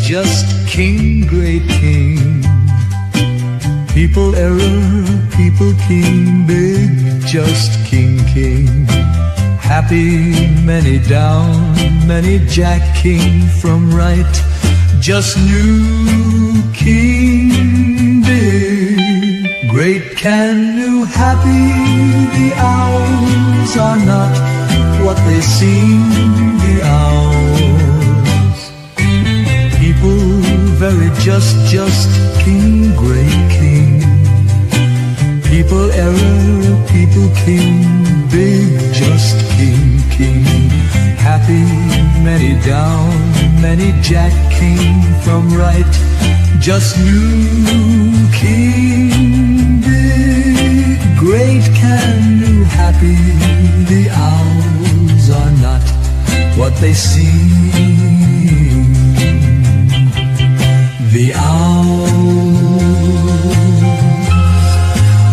Just king, great king. People error, people king, big, just king, king. Happy, many down, many jack king from right. Just new king, big, great can new, happy. The owls are not what they seem, the owls. People very just king, great king. People error, people king, big, just king, king. Happy, many down, many jack king from right. Just new king, big, great can new, happy. The owls are not what they seem. The owls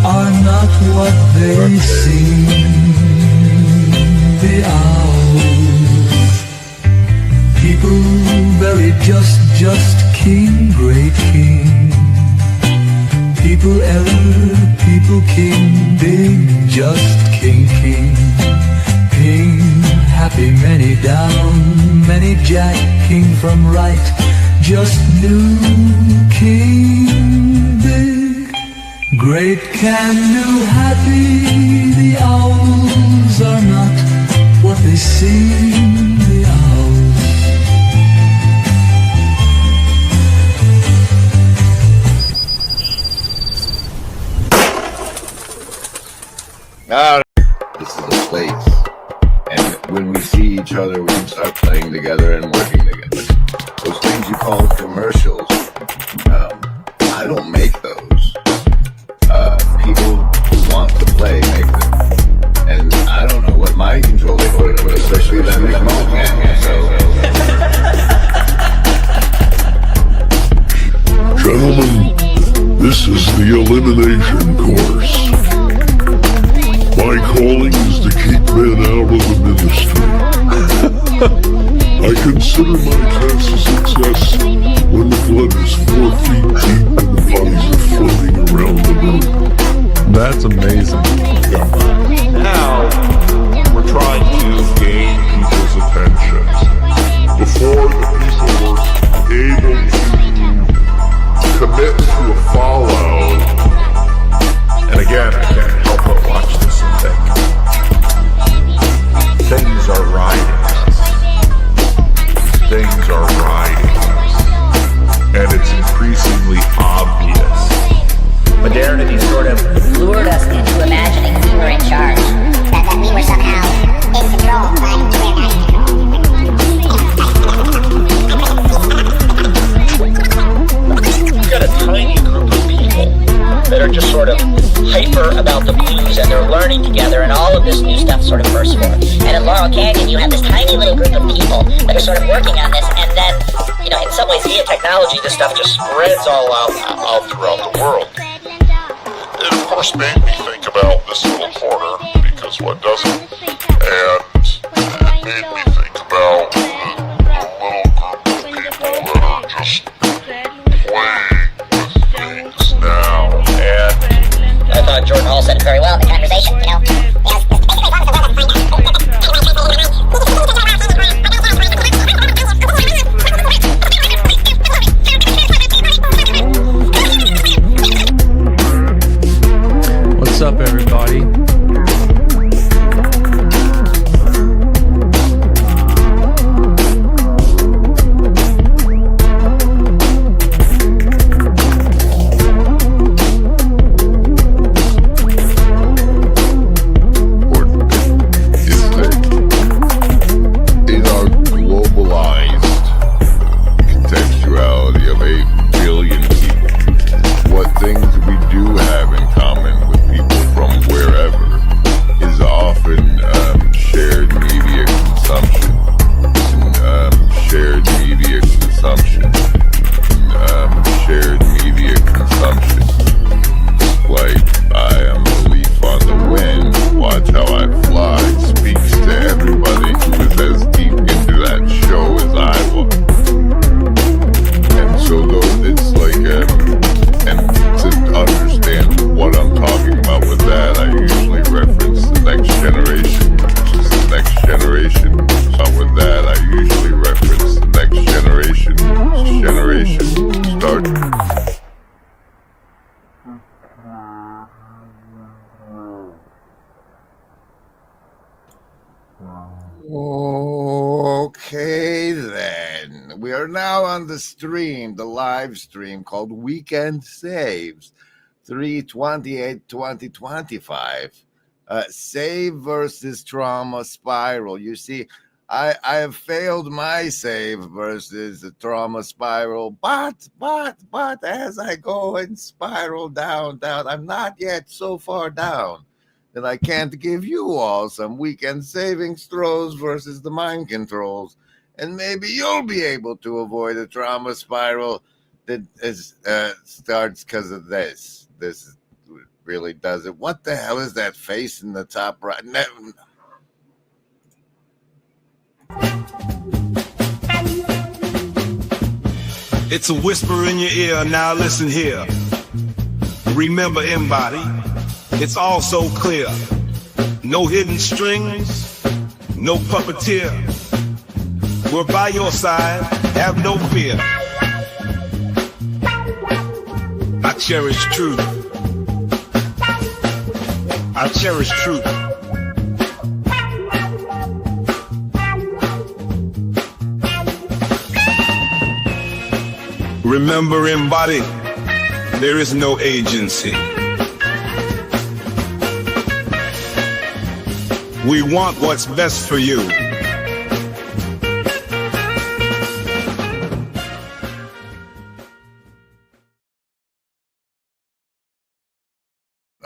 are not what they seem. The owls, people very just king, great king. People error, people king, big, just king, king. King, happy, many down, many jack king from right. Just new king, big, great can new, happy. The owls are not what they seem, the owls. This is a place, and when we see each other, we can start playing together and working together. Those things you call commercials, I don't make those. People who want to play make them. And I don't know what my control is for it, especially that make Gentlemen, this is the elimination course. My calling is to keep men out of the ministry. I consider my test a success when the blood is 4 feet deep and the bodies are floating around the room. That's amazing. Now, we're trying to gain people's attention. Before the people were able to commit to a follow, and again, I can't help but watch this and think, things are riding. Things are riding, and it's increasingly obvious. Modernity sort of lured us into imagining we were in charge. That we were somehow in control, but we're not in control. We've got a tiny group of people that are just sort of hyper about the blues, and they're learning together, and all of this new stuff sort of bursts forth. And in Laurel Canyon, you have this tiny little group of people that are sort of working on this, and then, you know, in some ways, via technology, this stuff just spreads all out throughout the world. It, of course, made me think about this little corner, because what doesn't? And it made me think about the little group of people that are just playing with things now. And I thought Jordan Hall said it very well in the conversation, you know. What's up, everybody? we do have in common with people from wherever is often shared media consumption. Shared media consumption. Shared media consumption. Like, I am a leaf on the wind, watch how I fly, speaks to everybody who is as deep into that show as I was. And so though it's like, and to understand what I'm talking about with that, I usually reference the next generation, which is the next generation. So with that, I usually reference the next generation, start. Okay, then. We are now on the stream, the live stream called Weekend Saves, 3/28/2025. Save versus Trauma Spiral. You see, I have failed my save versus the Trauma Spiral, but as I go and spiral down, I'm not yet so far down that I can't give you all some weekend savings throws versus the mind controls. And maybe you'll be able to avoid a trauma spiral that starts because of this. This really does it. What the hell is that face in the top right? It's a whisper in your ear, now listen here. Remember, embody, it's all so clear. No hidden strings, no puppeteer. We're by your side, have no fear. I cherish truth. I cherish truth. Remember, embody, there is no agency. We want what's best for you.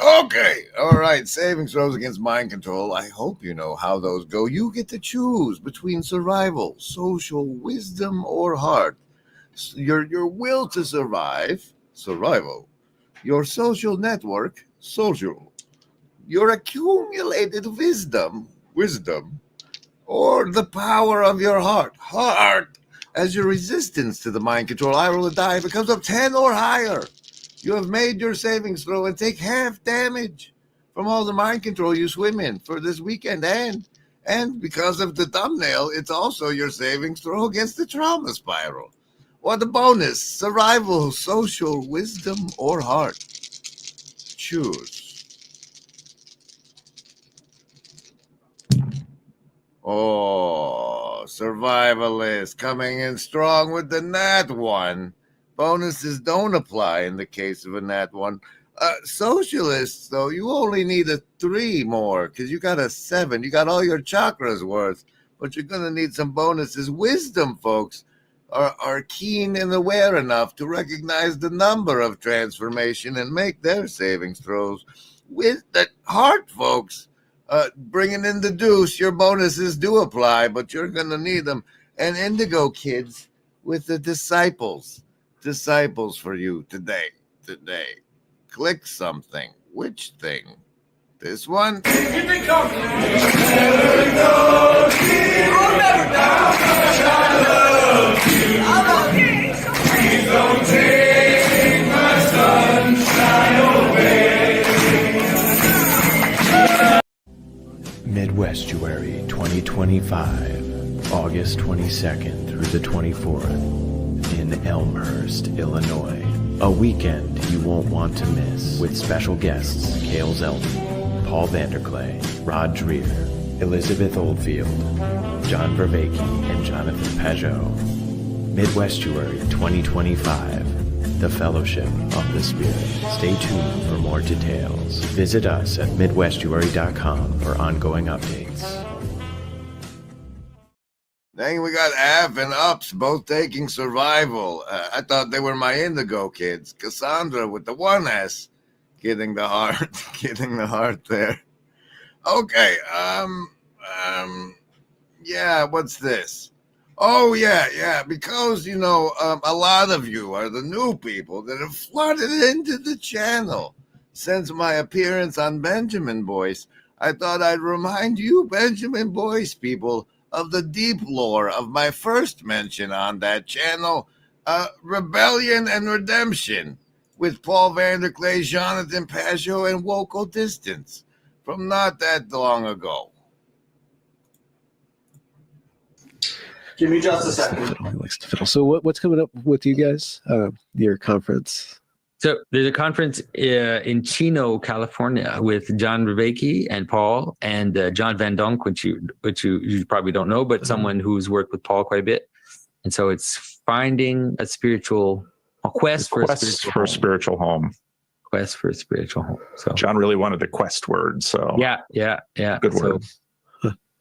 Okay, all right. Savings throws against mind control. I hope you know how those go. You get to choose between survival, social wisdom, or heart. Your will to survive, survival. Your social network, social. Your accumulated wisdom, or the power of your heart. As your resistance to the mind control I roll a die becomes of 10 or higher, you have made your savings throw and take half damage from all the mind control you swim in for this weekend. And because of the thumbnail, it's also your savings throw against the trauma spiral. Or the bonus, survival, social, wisdom, or heart. Choose. Oh, survivalist coming in strong with the nat 1. Bonuses don't apply in the case of a nat 1. Socialists, though, you only need a 3 more because you got a 7. You got all your chakras worth, but you're going to need some bonuses. Wisdom, folks, are keen and aware enough to recognize the number of transformation and make their savings throws. With the heart, folks, bringing in the deuce, your bonuses do apply, but you're going to need them. And indigo, kids, with the disciples for you today. Click something. Which thing? This one? Midwestuary 2025, August 22nd through the 24th in Elmhurst, Illinois. A weekend you won't want to miss with special guests Cale Zeldin, Paul Vanderklay, Rod Dreer, Elizabeth Oldfield, John Vervaeke, and Jonathan Peugeot. Midwestuary 2025, the Fellowship of the Spirit. Stay tuned for more details. Visit us at midwestuary.com for ongoing updates. Dang, we got Av and Ups both taking survival. I thought they were my indigo kids. Cassandra with the 1S getting the heart, getting the heart there. Okay, yeah, what's this? Oh, yeah, because, a lot of you are the new people that have flooded into the channel. Since my appearance on Benjamin Boyce, I thought I'd remind you Benjamin Boyce people of the deep lore of my first mention on that channel, Rebellion and Redemption, with Paul Vanderklay, Jonathan Pascio, and Woko Distance, from not that long ago. Give me just a second. He likes to fiddle. So what's coming up with you guys? Your conference? So there's a conference in Chino, California, with John Rebecki and Paul and John Van Donk, which you probably don't know, but someone who's worked with Paul quite a bit. And so it's finding a quest for a spiritual home. Quest for a spiritual home. So John really wanted the quest word. So yeah. Good word.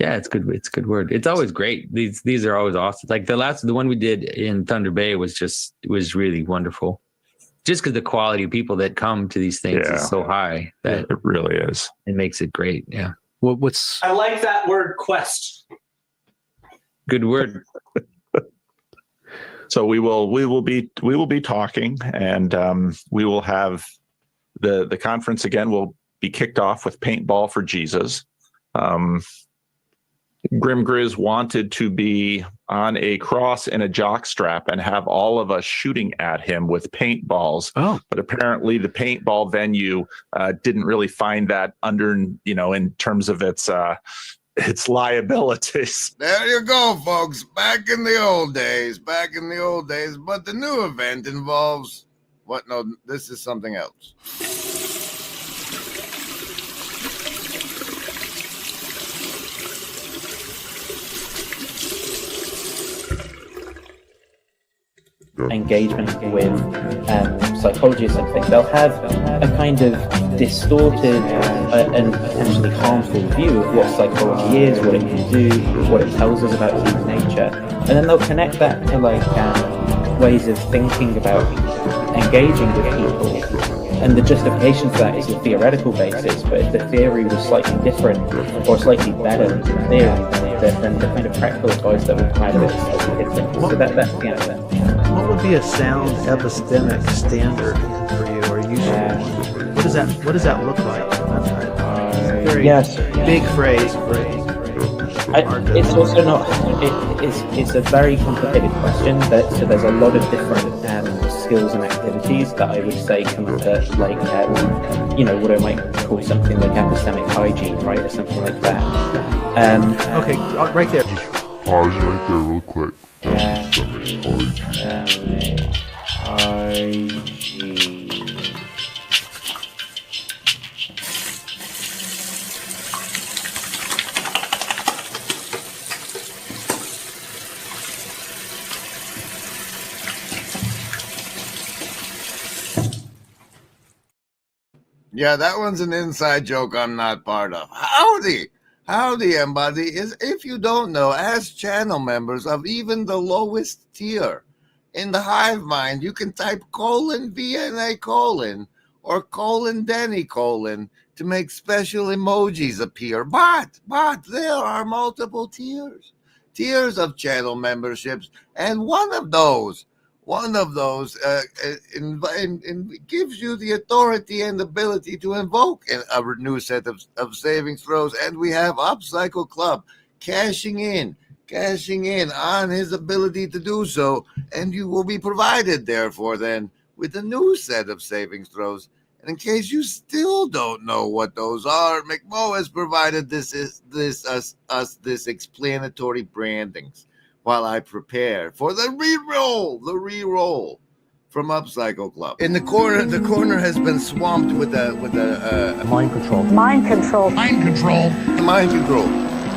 Yeah, it's good. It's a good word. It's always great. These are always awesome. Like the one we did in Thunder Bay was really wonderful. Just because the quality of people that come to these things is so high that it really is. It makes it great. Yeah. I like that word, quest. Good word. So we will be talking, and we will have the conference again will be kicked off with Paintball for Jesus. Grim Grizz wanted to be on a cross and a jock strap and have all of us shooting at him with paintballs. Oh, but apparently the paintball venue didn't really find that under, in terms of its liabilities. There you go, folks. Back in the old days. But the new event involves what? No, this is something else. Engagement with psychology or something, they'll have a kind of distorted and potentially harmful view of what psychology is, what it can do, what it tells us about human nature, and then they'll connect that to ways of thinking about engaging with people. And the justification for that is a theoretical basis, but if the theory was slightly different or slightly better than the theory, then the kind of practical advice that would come out of it is slightly different. So that's what would be a sound epistemic standard for you, or usually? What does that look like? Very big phrase. It's also not. It's a very complicated question. So there's a lot of different skills and activities that I would say come under what I might call something like epistemic hygiene, right, or something like that. Okay, right there. Pause right there real quick. Hygiene. Yeah, that one's an inside joke I'm not part of. Howdy, everybody. If you don't know, as channel members of even the lowest tier in the hive mind, you can type :VNA : or :Denny : to make special emojis appear. But there are multiple tiers of channel memberships, and one of those gives you the authority and ability to invoke a new set of savings throws, and we have Upcycle Club cashing in on his ability to do so, and you will be provided, therefore, then, with a new set of savings throws. And in case you still don't know what those are, McMo has provided this explanatory brandings while I prepare for the re-roll from Upcycle Club. In the corner has been swamped with a mind control.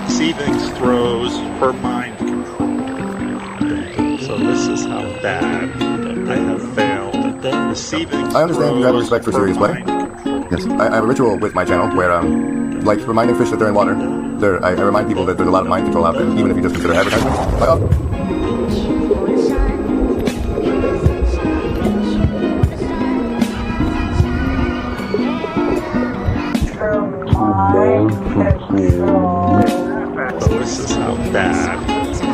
Savings throws for mind control. So this is how bad I have failed. I understand you have a respect for serious play. Yes, I have a ritual with my channel where, like reminding fish that they're in water, I remind people that there's a lot of mind control out there, even if you just consider advertising. So this is how bad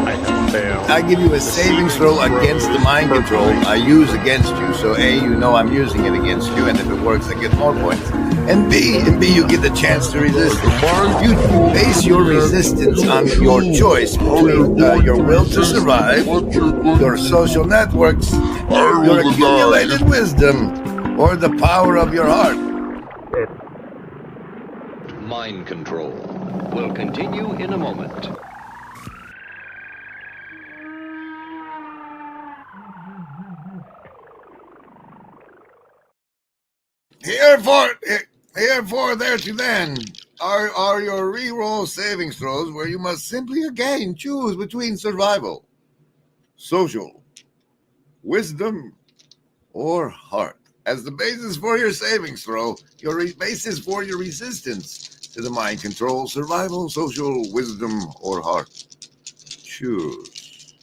I have failed. I give you a savings throw against the mind control I use against you. So A, you know I'm using it against you, and if it works, I get more points. And B, you get the chance to resist it. You base your resistance on your choice between your will to survive, your social networks, your accumulated wisdom, or the power of your heart. Mind control will continue in a moment. Herefore, there to then are your reroll savings throws where you must simply again choose between survival, social, wisdom, or heart. As the basis for your savings throw, your basis for your resistance to the mind control, survival, social, wisdom, or heart. Choose.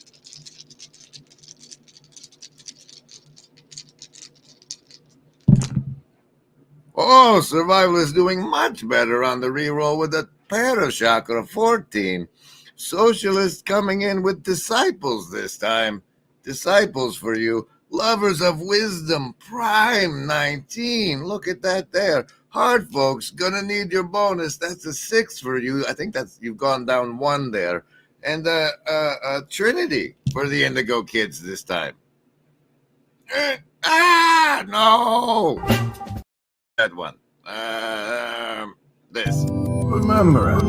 Oh, survival is doing much better on the reroll with a parashaka of 14. Socialist coming in with disciples this time. Disciples for you. Lovers of wisdom, prime 19. Look at that there. Hard folks, gonna need your bonus. That's a 6 for you. I think you've gone down 1 there. And Trinity for the Indigo kids this time. No! That one. This. Remember it.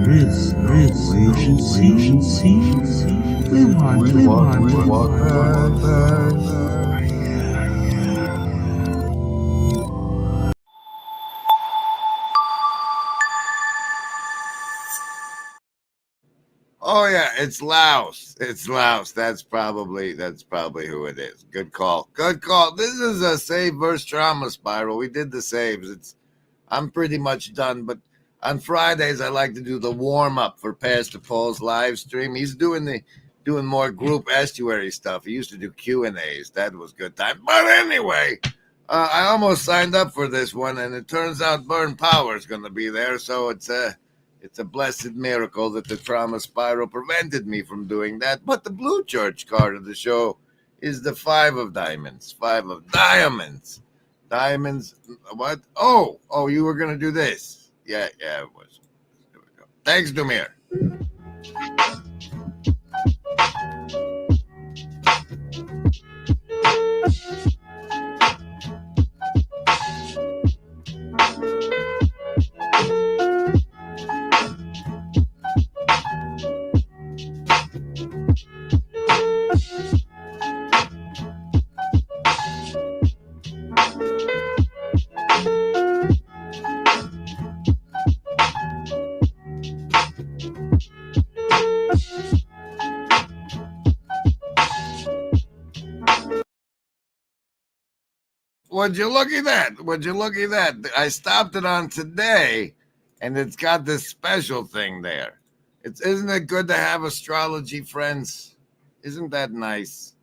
This we walk past. Oh yeah, it's Laos. That's probably who it is. Good call. This is a save versus trauma spiral. We did the saves. I'm pretty much done, but on Fridays I like to do the warm up for Pastor Paul's live stream. He's doing more group estuary stuff. He used to do Q&As. That was good time. But anyway, I almost signed up for this one, and it turns out Burn Power is going to be there, so it's a blessed miracle that the trauma spiral prevented me from doing that. But the Blue Church card of the show is the 5 of diamonds. 5 of diamonds. Diamonds. What? Oh, you were going to do this. Yeah, it was. There we go. Thanks, Dumir. Would you look at that? I stopped it on today, and it's got this special thing there. Isn't it good to have astrology friends? Isn't that nice?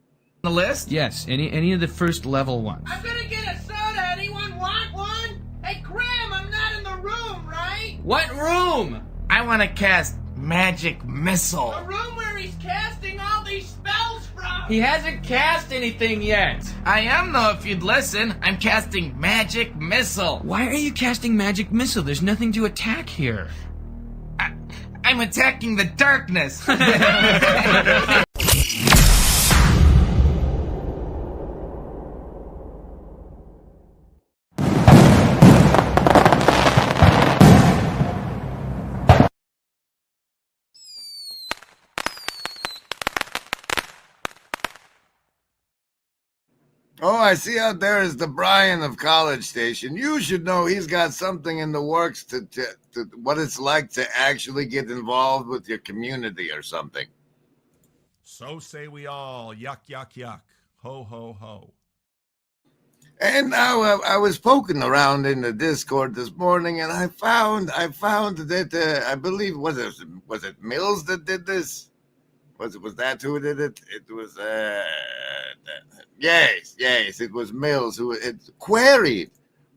The list? Yes, any of the first level ones. I'm gonna get a soda. Anyone want one? Hey, Graham, I'm not in the room, right? What room? I want to cast Magic Missile. A room where he's casting all these spells from. He hasn't cast anything yet. I am, though, if you'd listen. I'm casting Magic Missile. Why are you casting Magic Missile? There's nothing to attack here. I'm attacking the darkness. Oh, I see out there is the Brian of College Station. You should know he's got something in the works to what it's like to actually get involved with your community or something. So say we all. Yuck, yuck, yuck. Ho, ho, ho. And now I was poking around in the Discord this morning, and I found that I believe was it Mills that did this? Was that who did it? It was yes, it was Mills who queried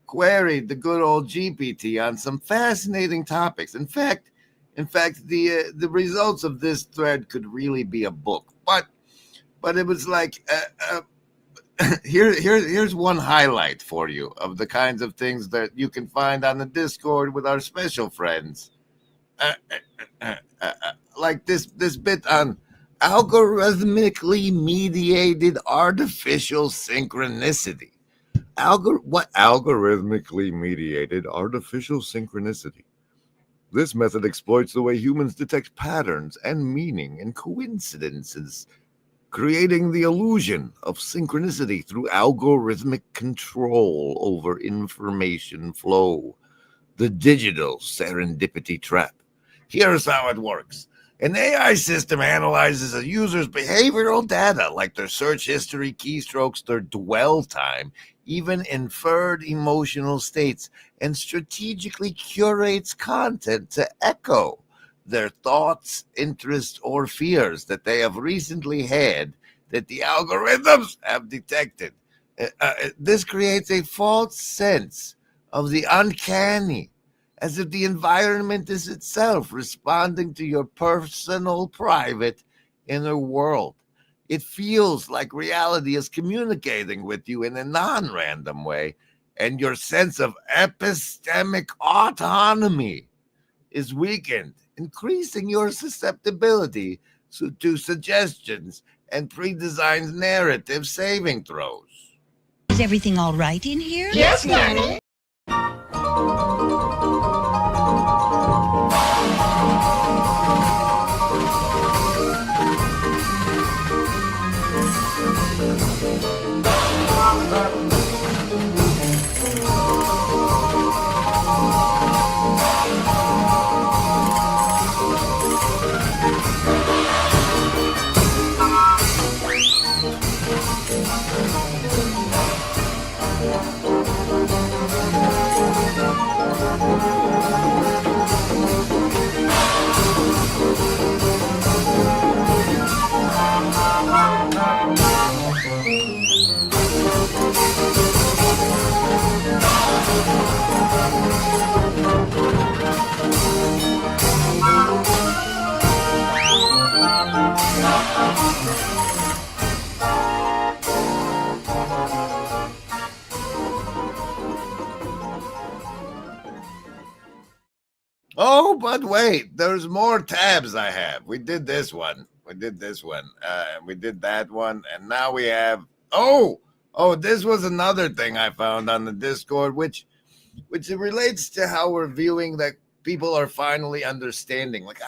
the good old GPT on some fascinating topics. In fact, the results of this thread could really be a book. But it was like here's one highlight for you of the kinds of things that you can find on the Discord with our special friends. Like this bit on algorithmically mediated artificial synchronicity. What algorithmically mediated artificial synchronicity? This method exploits the way humans detect patterns and meaning and coincidences, creating the illusion of synchronicity through algorithmic control over information flow. The digital serendipity trap. Here's how it works. An AI system analyzes a user's behavioral data, like their search history, keystrokes, their dwell time, even inferred emotional states, and strategically curates content to echo their thoughts, interests, or fears that they have recently had that the algorithms have detected. This creates a false sense of the uncanny, as if the environment is itself responding to your personal, private, inner world. It feels like reality is communicating with you in a non-random way, and your sense of epistemic autonomy is weakened, increasing your susceptibility to suggestions and pre-designed narrative saving throws. Is everything all right in here? Yes, Nanny. Oh, but wait, there's more tabs I have. We did this one. We did that one. And now we have, this was another thing I found on the Discord, which relates to how we're viewing that people are finally understanding. Like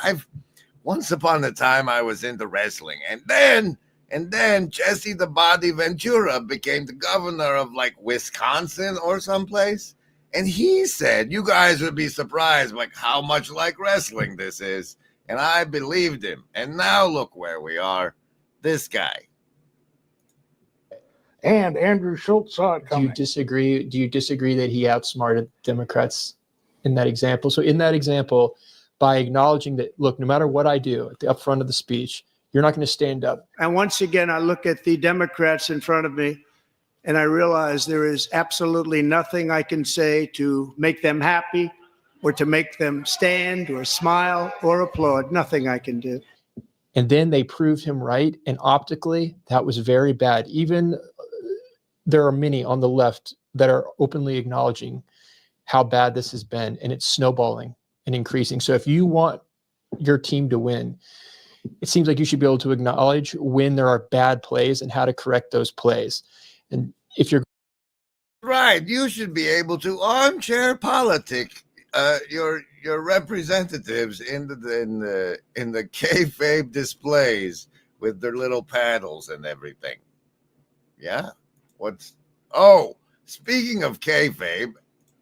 once upon a time I was into wrestling, and then Jesse the Body Ventura became the governor of like Wisconsin or someplace. And he said, you guys would be surprised like how much like wrestling this is. And I believed him. And now look where we are. This guy. And Andrew Schultz saw it coming. Do you disagree that he outsmarted Democrats in that example? So in that example, by acknowledging that, look, no matter what I do at the upfront of the speech, you're not going to stand up. And once again, I look at the Democrats in front of me, and I realize there is absolutely nothing I can say to make them happy or to make them stand or smile or applaud. Nothing I can do. And then they proved him right. And optically, that was very bad. Even there are many on the left that are openly acknowledging how bad this has been, and it's snowballing and increasing. So if you want your team to win, it seems like you should be able to acknowledge when there are bad plays and how to correct those plays. And if you're right, you should be able to armchair politic your representatives in the kayfabe displays with their little paddles and everything. Yeah. Speaking of kayfabe,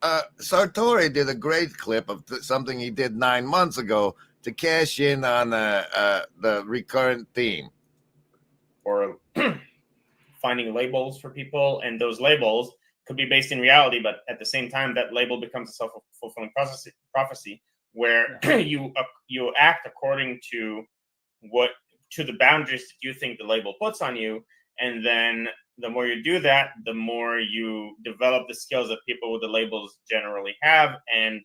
Sartori did a great clip of something he did 9 months ago to cash in on the recurrent theme. Or finding labels for people, and those labels could be based in reality, but at the same time, that label becomes a self-fulfilling prophecy where you act according to to the boundaries that you think the label puts on you. And then the more you do that, the more you develop the skills that people with the labels generally have, and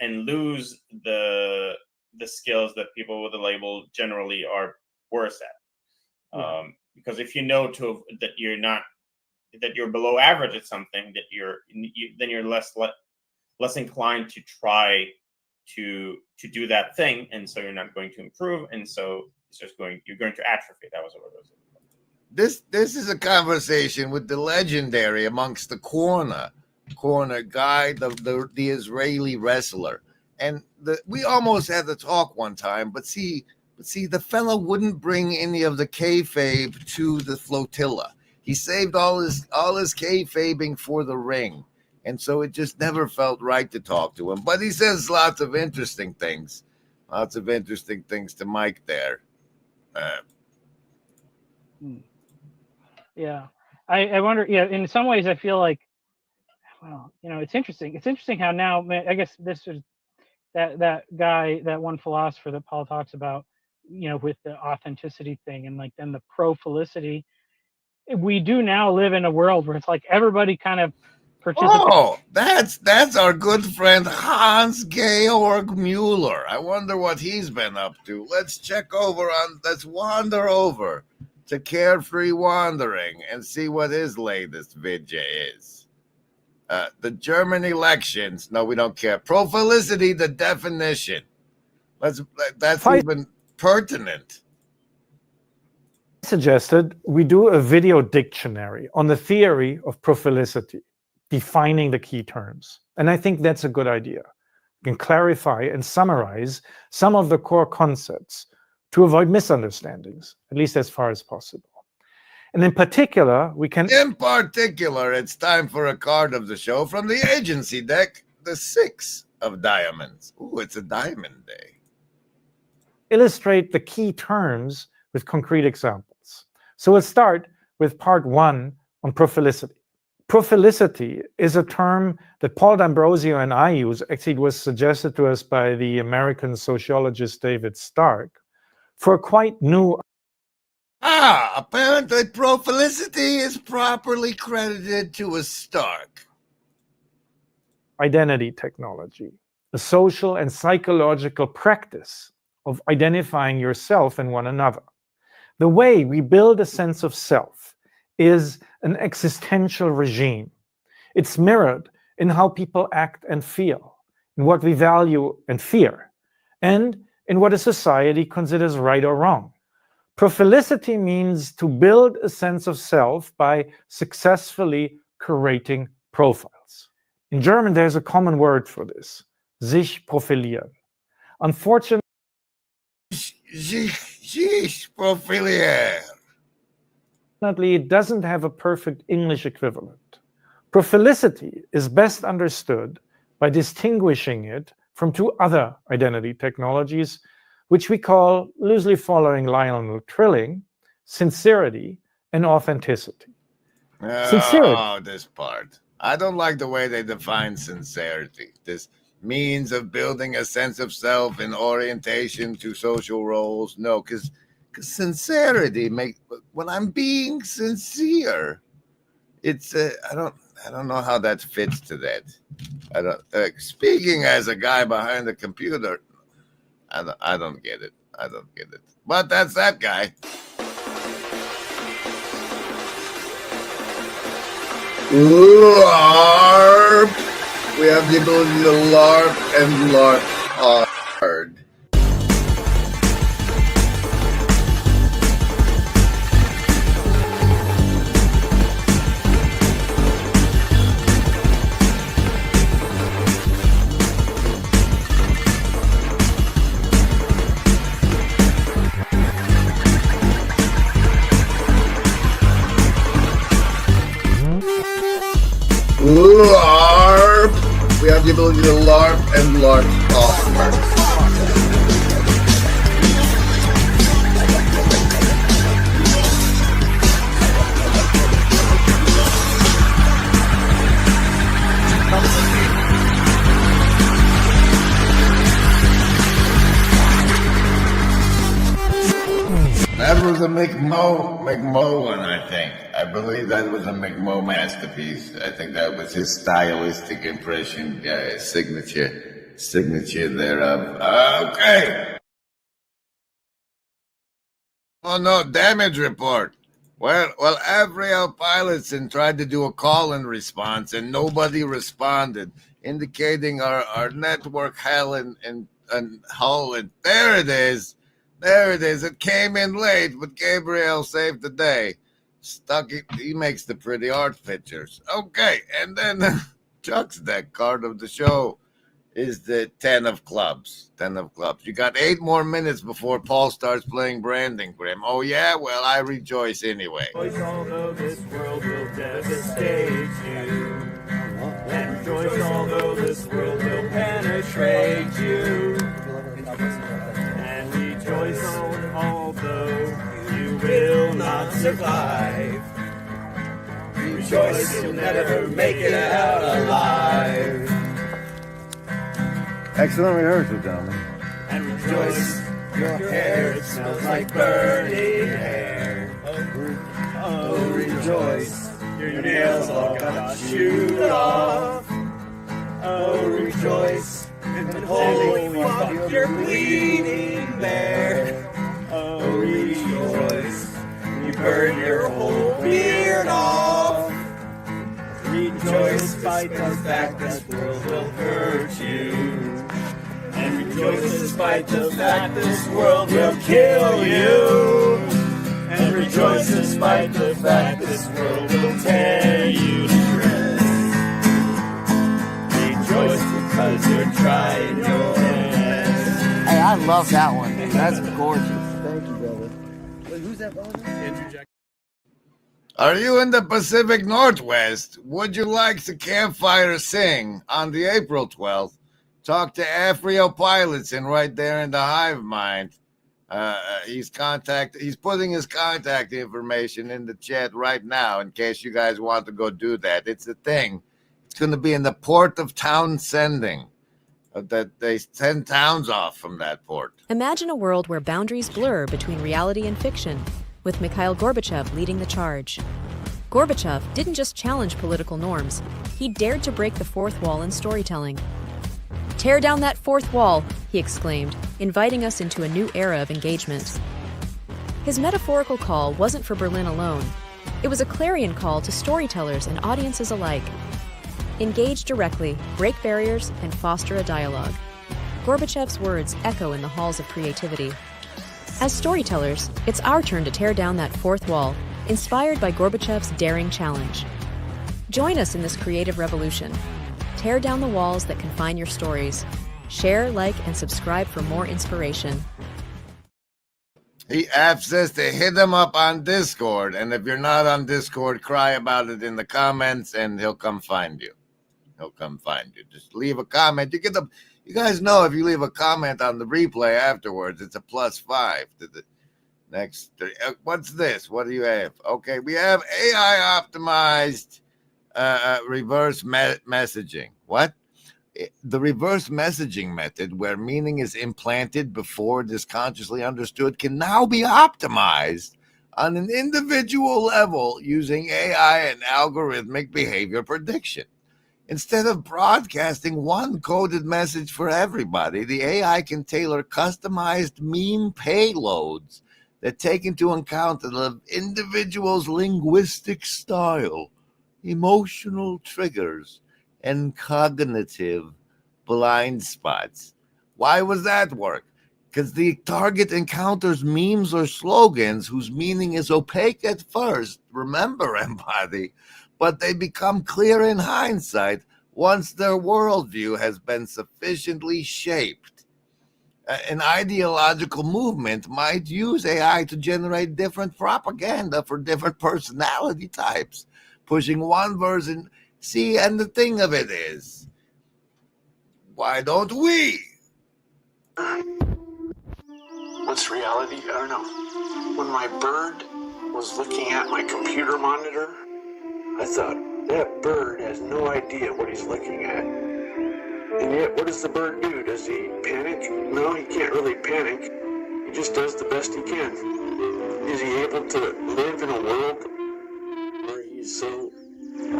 lose the skills that people with the label generally are worse at. Because if you know that you're below average at something, then you're less inclined to try to do that thing, and so you're not going to improve, and so you're going to atrophy. That was what it was. This is a conversation with the legendary amongst the corner guy, the Israeli wrestler, and we almost had to talk one time, but see, the fella wouldn't bring any of the kayfabe to the flotilla. He saved all his kayfabing for the ring, and so it just never felt right to talk to him. But he says lots of interesting things to Mike there. Yeah, I wonder. Yeah, in some ways, I feel like, well, it's interesting. It's interesting how now, I guess this is that guy, that one philosopher that Paul talks about, with the authenticity thing, and like then the pro-felicity. We do now live in a world where it's like everybody kind of participates. Oh, that's our good friend Hans Georg Mueller. I wonder what he's been up to. Let's wander over to Carefree Wandering and see what his latest video is. The German elections. No, we don't care. Pro-felicity, the definition. That's even pertinent. Suggested we do a video dictionary on the theory of pro-felicity, defining the key terms. And I think that's a good idea. We can clarify and summarize some of the core concepts to avoid misunderstandings, at least as far as possible. And in particular, it's time for a card of the show from the agency deck, the 6 of diamonds. Ooh, it's a diamond day. Illustrate the key terms with concrete examples. So we'll start with part 1 on pro-felicity. Pro-felicity is a term that Paul D'Ambrosio and I use. Actually, it was suggested to us by the American sociologist David Stark for a quite new. Apparently pro-felicity is properly credited to a Stark. Identity technology, a social and psychological practice of identifying yourself and one another. The way we build a sense of self is an existential regime. It's mirrored in how people act and feel, in what we value and fear, and in what a society considers right or wrong. Pro-felicity means to build a sense of self by successfully curating profiles. In German, there's a common word for this, sich profilieren. Unfortunately, sich profilieren. It doesn't have a perfect English equivalent. Pro-felicity is best understood by distinguishing it from 2 other identity technologies, which we call, loosely following Lionel Trilling, sincerity and authenticity. Sincerity. Oh, this part. I don't like the way they define sincerity. This means of building a sense of self in orientation to social roles. No, because sincerity when I'm being sincere, it's I don't know how that fits to that. I don't speaking as a guy behind the computer, I don't get it. But that's that guy. LARP. We have the ability to LARP and LARP hard. LARP. We have the ability to LARP and LARP hard. was a McMo one, I think. I believe that was a McMo masterpiece. I think that was his stylistic impression, signature thereof. Okay. Oh no, damage report. Well, Avril Pilotsson tried to do a call-in response and nobody responded, indicating our network hell and hull. And there it is. It came in late, but Gabriel saved the day. He makes the pretty art pictures. Okay, and then Chuck's deck card of the show is the 10 of clubs. You got 8 more minutes before Paul starts playing Branding Grim. Oh yeah? Well, I rejoice anyway. Although this world will devastate you, and rejoice although this world will penetrate you, and rejoice although you will not survive. Rejoice you'll never make it out alive. Excellent rehearsal, gentlemen. And rejoice, your hair, it smells like burning hair. Oh, rejoice, your nails all got chewed off. Oh, rejoice, and holy fuck, you're bleeding there. Oh, rejoice, you burn your whole beard off. Rejoice despite the fact this world will hurt you. And rejoice despite the fact this world will kill you. And rejoice despite the fact this world will tear you to shreds. Rejoice because you're trying your best. Hey, I love that one. That's gorgeous. Thank you, brother. Wait, who's that brother? Andrew Jack. Are you in the Pacific Northwest? Would you like to campfire sing on the April 12th? Talk to Avril Pilotsson right there in the Hive Mind. He's putting his contact information in the chat right now in case you guys want to go do that. It's a thing. It's going to be in the port of Townsending. That they send towns off from that port. Imagine a world where boundaries blur between reality and fiction, with Mikhail Gorbachev leading the charge. Gorbachev didn't just challenge political norms, he dared to break the fourth wall in storytelling. "Tear down that fourth wall," he exclaimed, inviting us into a new era of engagement. His metaphorical call wasn't for Berlin alone. It was a clarion call to storytellers and audiences alike. Engage directly, break barriers, and foster a dialogue. Gorbachev's words echo in the halls of creativity. As storytellers, it's our turn to tear down that fourth wall, inspired by Gorbachev's daring challenge. Join us in this creative revolution. Tear down the walls that confine your stories. Share, like, and subscribe for more inspiration. He asks us to hit him up on Discord, and if you're not on Discord, cry about it in the comments, and he'll come find you. Just leave a comment. You guys know if you leave a comment on the replay afterwards, it's a +5 to the next. What's this? What do you have? Okay, we have AI optimized reverse messaging. What? The reverse messaging method, where meaning is implanted before it is consciously understood, can now be optimized on an individual level using AI and algorithmic behavior prediction. Instead of broadcasting one coded message for everybody, the AI can tailor customized meme payloads that take into account the individual's linguistic style, emotional triggers, and cognitive blind spots. Why was that work? Because the target encounters memes or slogans whose meaning is opaque at first, remember, Embody, but they become clear in hindsight once their worldview has been sufficiently shaped. An ideological movement might use AI to generate different propaganda for different personality types, pushing one version. See, and the thing of it is, why don't we? What's reality? I don't know. When my bird was looking at my computer monitor, I thought, that bird has no idea what he's looking at. And yet, what does the bird do? Does he panic? No, he can't really panic. He just does the best he can. Is he able to live in a world where he's so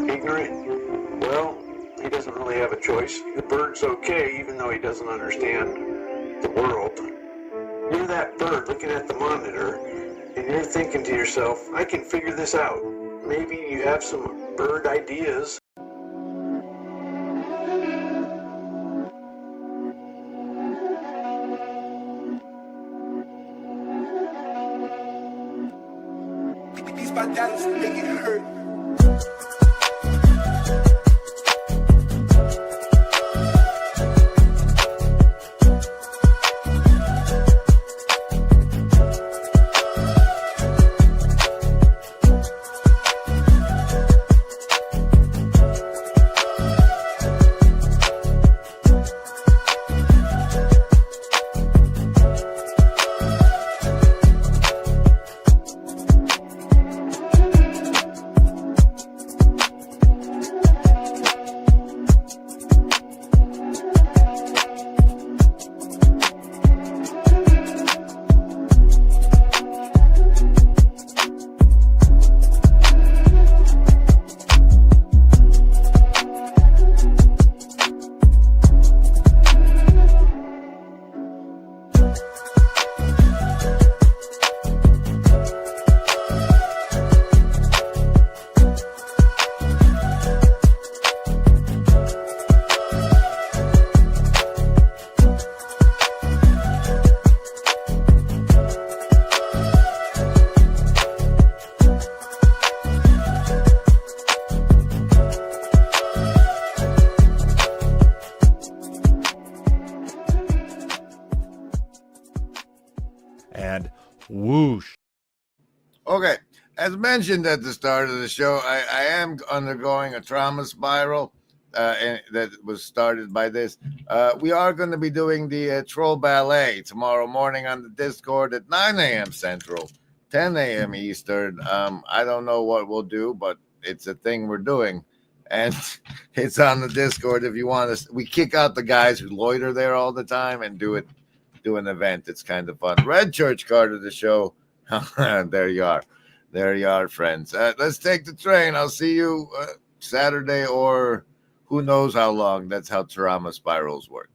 ignorant? Well, he doesn't really have a choice. The bird's okay, even though he doesn't understand the world. You're that bird looking at the monitor, and you're thinking to yourself, I can figure this out. Maybe you have some bird ideas. These my daddies make it hurt. And whoosh. Okay, as mentioned at the start of the show, I am undergoing a trauma spiral and that was started by this. We are going to be doing the Troll Ballet tomorrow morning on the Discord at 9 a.m. Central, 10 a.m. Eastern. I don't know what we'll do, but it's a thing we're doing. And it's on the Discord if you want to. We kick out the guys who loiter there all the time and do an event. It's kind of fun. Red Church card of the show. There you are. There you are, friends. Let's take the train. I'll see you Saturday or who knows how long. That's how trauma spirals work.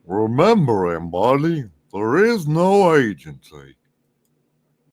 Remember, embody, there is no agency.